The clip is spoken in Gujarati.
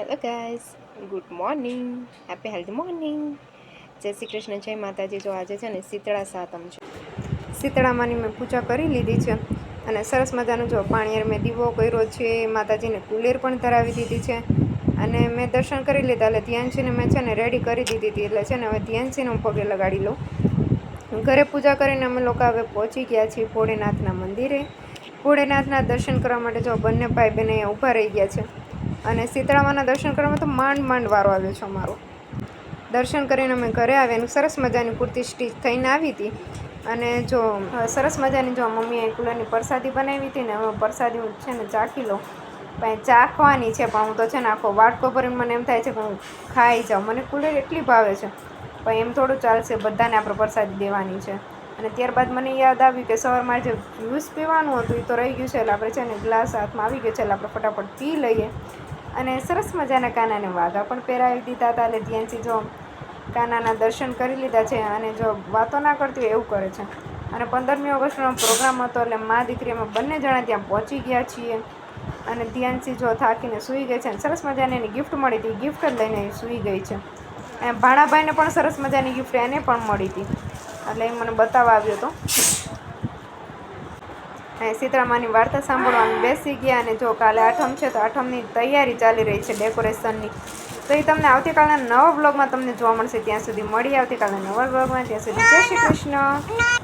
Hello guys, good morning, happy healthy morning. જય શ્રી કૃષ્ણ, જય માતાજી. જો આજે છે ને શીતળા સાતમ છે. શીતળામાંની મેં પૂજા કરી લીધી છે અને સરસ મજાનું જો પાણીએ મેં દીવો કર્યો છે. માતાજીને કુલેર પણ ધરાવી દીધી છે અને મેં દર્શન કરી લીધા. એટલે ધ્યાનસીને મેં છે ને રેડી કરી દીધી હતી. એટલે છે ને હવે ધ્યાનસીને હું પગે લગાડી લઉં. ઘરે પૂજા કરીને અમે લોકો હવે પહોંચી ગયા છીએ ભોળેનાથના મંદિરે. ભોળેનાથના દર્શન કરવા માટે જો બંને ભાઈ બહેન અહીંયા ઊભા રહી ગયા છે અને શીતળામાના દર્શન કરવામાં તો માંડ વારો આવ્યો છે અમારો. દર્શન કરીને અમે ઘરે આવ્યા. સરસ મજાની કુર્તી સ્ટીચ થઈને આવી હતી અને જો સરસ મજાની જો મમ્મીએ કુલરની પ્રસાદી બનાવી હતી ને હવે પ્રસાદી હું છે ને ચાખી લઉં. પણ ચાખવાની છે પણ હું તો છે ને આખો વાટકો ભરીને મને એમ થાય છે કે હું ખાઈ જાઉં. મને કુલર એટલી ભાવે છે પણ એમ થોડું ચાલશે, બધાને આપણે પ્રસાદી દેવાની છે. અને ત્યારબાદ મને યાદ આવ્યું કે સવારમાં જે જ્યુસ પીવાનું હતું એ તો રહી ગયું છે. એટલે આપણે છે ને ગ્લાસ હાથમાં આવી ગયો છે એટલે આપણે ફટાફટ પી લઈએ. અને સરસ મજાના કાનાને વાઘા પણ પહેરાવી દીધા હતા. એટલે ધ્યાનથી જો કાનાના દર્શન કરી લીધા છે અને જો વાતો ના કરતી હોય એવું કરે છે. અને 15મી ઓગસ્ટનો પ્રોગ્રામ હતો એટલે મા દીકરી અમે બંને જણા ત્યાં પહોંચી ગયા છીએ. અને ધ્યાનથી જો થાકીને સૂઈ ગઈ છે અને સરસ મજાની એની ગિફ્ટ મળી હતી, ગિફ્ટ જ લઈને સૂઈ ગઈ છે. અને ભાણાભાઈને પણ સરસ મજાની ગિફ્ટ એને પણ મળી હતી એટલે એ મને બતાવવા આવ્યો હતો. શીતળામાની વાર્તા સાંભળવા અમે બેસી ગયા અને જો કાલે આઠમ છે તો આઠમની તૈયારી ચાલી રહી છે ડેકોરેશનની. તો એ તમને આવતીકાલના નવા બ્લોગમાં તમને જોવા મળશે. ત્યાં સુધી મળીએ આવતીકાલના નવા બ્લોગમાં. ત્યાં સુધી જય શ્રી કૃષ્ણ.